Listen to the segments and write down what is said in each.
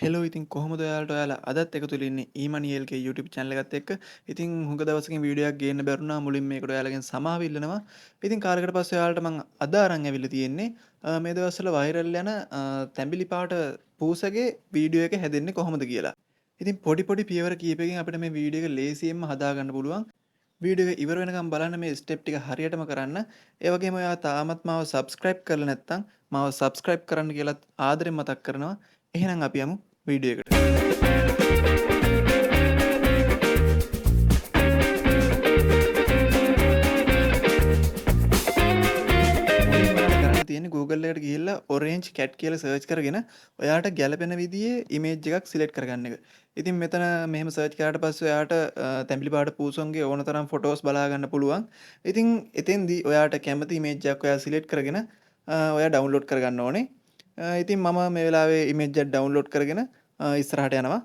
Hello ඉතින් කොහොමද ඔයාලා අදත් එකතු වෙලා ඉන්නේ ඊමනියල්ගේ YouTube channel එකත් එක්ක. ඉතින් හුඟ දවසකින් වීඩියෝ එකක් ගේන්න බැරුණා. මුලින් මේකට ඔයාලගෙන් සමාව ඉල්ලනවා. ඉතින් කාලයකට පස්සේ ඔයාලට මම අද අරන් ඇවිල්ලා තියෙන්නේ මේ දවස්වල වෛරල් යන තැඹිලි පාට පූසගේ වීඩියෝ එක හැදෙන්නේ කොහොමද කියලා. ඉතින් පොඩි පොඩි පියවර කීපයකින් අපිට මේ වීඩියෝ එක ලේසියෙන්ම හදාගන්න පුළුවන්. වීඩියෝ එක ඉවර වෙනකම් බලන්න මේ ස්ටෙප් ටික හරියටම කරන්න. ඒ වගේම ඔයා තාමත් මාව subscribe කරලා නැත්නම් මාව subscribe කරන්න කියලාත් ආදරෙන් මතක් කරනවා. එහෙනම් අපි යමු වීඩියෝ එකට. මුලින්ම ඔයාලා කරන්න තියෙන්නේ Google එකට ගිහිල්ලා orange cat කියලා search කරගෙන ඔයාට ගැළපෙන විදිහේ image එකක් select කරගන්න එක. ඉතින් මෙතන මෙහෙම search කරාට පස්සේ ඔයාට තැඹිලි පාට පූසොන්ගේ ඕන තරම් photos බලා ගන්න පුළුවන්. ඉතින් එතෙන්දී ඔයාට කැමති image එකක් ඔයා select කරගෙන ඔයා download කරගන්න ඕනේ. ඉතින් මම මේ වෙලාවේ image එක download කරගෙන ඉස්සරහට යනවා.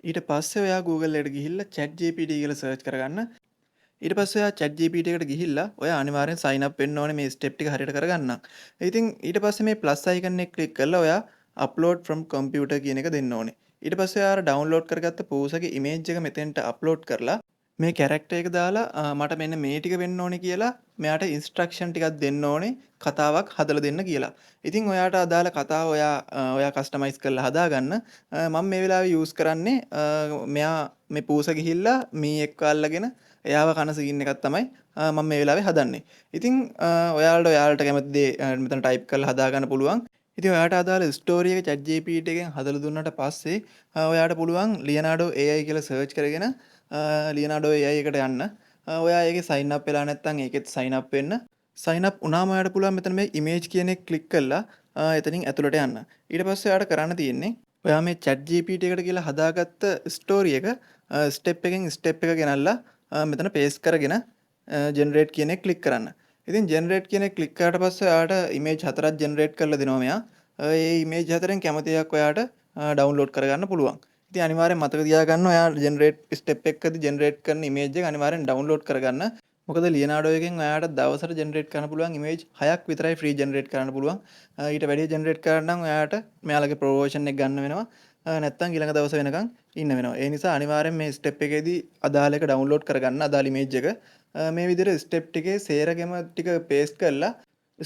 ඊට පස්සේ ඔයා Google එකට ගිහිල්ලා ChatGPT කියලා search කරගන්න. ඊට පස්සේ ඔයා ChatGPT එකට ගිහිල්ලා ඔයා අනිවාර්යෙන් sign up වෙන්න ඕනේ මේ step ටික හරියට කරගන්න. ඉතින් ඊට පස්සේ මේ plus icon එක click කරලා ඔයා upload from computer කියන එක දෙන්න ඕනේ. ඊට පස්සේ ඔයා download කරගත්ත පූසගේ image එක මෙතෙන්ට upload කරලා මේ character එක දාලා මට මෙන්න මේ ටික වෙන්න ඕනේ කියලා මෙයාට instruction ටිකක් දෙන්න ඕනේ කතාවක් හදලා දෙන්න කියලා. ඉතින් ඔයාට අදාළ කතාව ඔයා customize කරලා හදාගන්න. මම මේ වෙලාවේ use කරන්නේ මෙයා මේ පූස ගිහිල්ලා මී එක්ක අල්ලගෙන එයාව කන සීන් එකක් තමයි මම මේ වෙලාවේ හදන්නේ. ඉතින් ඔයාලට කැමති දේ මෙතන type කරලා හදාගන්න පුළුවන්. ඉතින් ඔයාට අදාළ ස්ටෝරි එක ChatGPT එකෙන් හදලා දුන්නාට පස්සේ ඔයාට පුළුවන් Leonardo AI කියලා search කරගෙන Leonardo AI එකට යන්න. ඔයා ඒකේ sign up වෙලා නැත්නම් ඒකෙත් sign up වෙන්න. sign up වුණාම ඔයාට පුළුවන් මෙතන මේ image කියන එක click කරලා එතනින් ඇතුළට යන්න. ඊට පස්සේ ඔයාට කරන්න තියෙන්නේ ඔයා මේ ChatGPT එකට කියලා හදාගත්ත ස්ටෝරි එක step එකෙන් step එක ගෙනල්ලා මෙතන paste කරගෙන generate කියන එක click කරන්න. ඉතින් generate කියන එක click කරාට පස්සේ ඔයාට image හතරක් generate කරලා දෙනවා මෙයා. ඒ image හතරෙන් කැමති එකක් ඔයාට download කරගන්න පුළුවන්. ඉතින් අනිවාර්යෙන් මතක තියාගන්න ඔයා generate step එකකදී generate කරන image එක අනිවාර්යෙන් download කරගන්න. මොකද Leonardo එකෙන් ඔයාට දවසට generate කරන්න පුළුවන් image 6ක් විතරයි free generate කරන්න පුළුවන්. ඊට වැඩි generate කරන්න නම් ඔයාට මෙයාලගේ promotion එක ගන්න වෙනවා. නැත්තම් ඊළඟ දවස වෙනකන් ඉන්න වෙනවා. ඒ නිසා අනිවාර්යෙන් මේ step එකේදී අදාළ එක download කරගන්න අදාළ image එක. මේ විදිහට step ටිකේ සේරගෙම ටික paste කරලා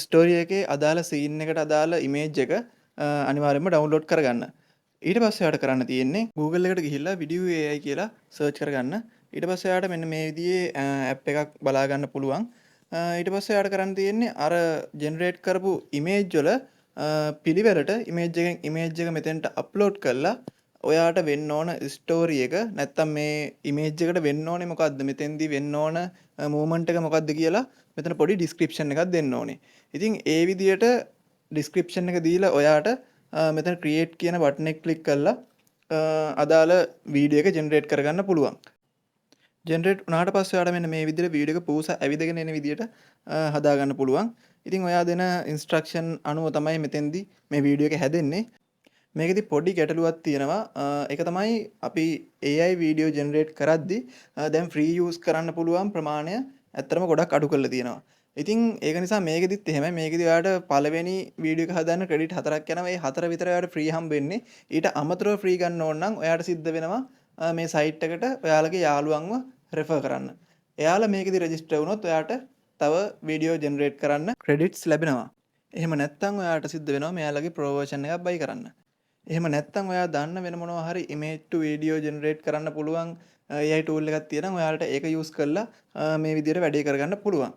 story එකේ අදාළ scene එකට අදාළ image එක අනිවාර්යෙන්ම download කරගන්න. ඊට පස්සේ ඔයාලට කරන්න තියෙන්නේ Google එකට ගිහිල්ලා video AI කියලා search කරගන්න. ඊට පස්සේ ඔයාලට මෙන්න මේ විදිහේ app එකක් බලා ගන්න පුළුවන්. ඊට පස්සේ ඔයාලට කරන්න තියෙන්නේ අර generate කරපු image වල පිළිවෙලට image එක මෙතෙන්ට upload කරලා ඔයාට වෙන්න ඕන ස්ටෝරි එක නැත්තම් මේ image එකට වෙන්න ඕනේ මොකද්ද මෙතෙන්දී වෙන්න ඕන මූවමන්ට් එක මොකද්ද කියලා මෙතන පොඩි description එකක් දෙන්න ඕනේ. ඉතින් ඒ විදිහට description එක දීලා ඔයාට මෙතන create කියන බටන් එක click කරලා අදාළ වීඩියෝ එක generate කරගන්න පුළුවන්. ජෙනරේට් වුණාට පස්සේ ඔයාලට මෙන්න මේ විදිහට වීඩියෝ එක පූසා ඇවිදගෙන එන විදිහට හදාගන්න පුළුවන්. ඉතින් ඔයා දෙන ඉන්ස්ට්‍රක්ෂන් අනුව තමයි මෙතෙන්දී මේ වීඩියෝ එක හැදෙන්නේ. මේකෙදි පොඩි ගැටලුවක් තියෙනවා. ඒක තමයි අපි AI වීඩියෝ ජෙනරේට් කරද්දී දැන් ෆ්‍රී යූස් කරන්න පුළුවන් ප්‍රමාණය ඇත්තටම ගොඩක් අඩු කරලා තියෙනවා. ඉතින් ඒක නිසා මේකෙදිත් එහෙමයි. මේකෙදි ඔයාලට පළවෙනි වීඩියෝ එක හදන්න ක්‍රෙඩිට් 4ක් යනවා. ඒ 4 විතර ඔයාලට ෆ්‍රී හම්බ වෙන්නේ. ඊට අමතරව ෆ්‍රී ගන්න ඕන නම් ඔයාලට සිද්ධ වෙනවා මේ සයිට් එකට ඔයාලගේ යාළුවන්ව රෙෆර් කරන්න. එයාලා මේකෙදි රෙජිස්ටර් වුණොත් ඔයාට තව වීඩියෝ ජෙනරේට් කරන්න ක්‍රෙඩිට්ස් ලැබෙනවා. එහෙම නැත්නම් ඔයාට සිද්ධ වෙනවා මෙයාලගේ ප්‍රෝ වර්ෂන් එකක් බයි කරන්න. එහෙම නැත්නම් ඔයා දන්න වෙන මොනවා හරි image to video generate කරන්න පුළුවන් AI tool එකක් තියෙනවා. ඔයාලට ඒක use කරලා මේ විදිහට වැඩේ කරගන්න පුළුවන්.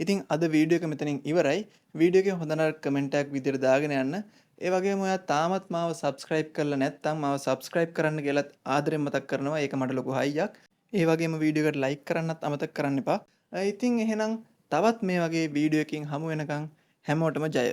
ඉතින් අද වීඩියෝ එක මෙතනින් ඉවරයි. වීඩියෝ එකේ හොඳ නරක කමෙන්ට් එකක් විදිහට දාගෙන යන්න. ඒ වගේම ඔයා තාමත් මාව subscribe කරලා නැත්නම් මාව subscribe කරන්න කියලාත් ආදරෙන් මතක් කරනවා. ඒක මට ලොකු හයියක්. ඒ වගේම වීඩියෝ එකට like කරන්නත් අමතක කරන්න එපා. ඉතින් එහෙනම් තවත් මේ වගේ වීඩියෝ එකකින් හමු වෙනකන් හැමෝටම ජය.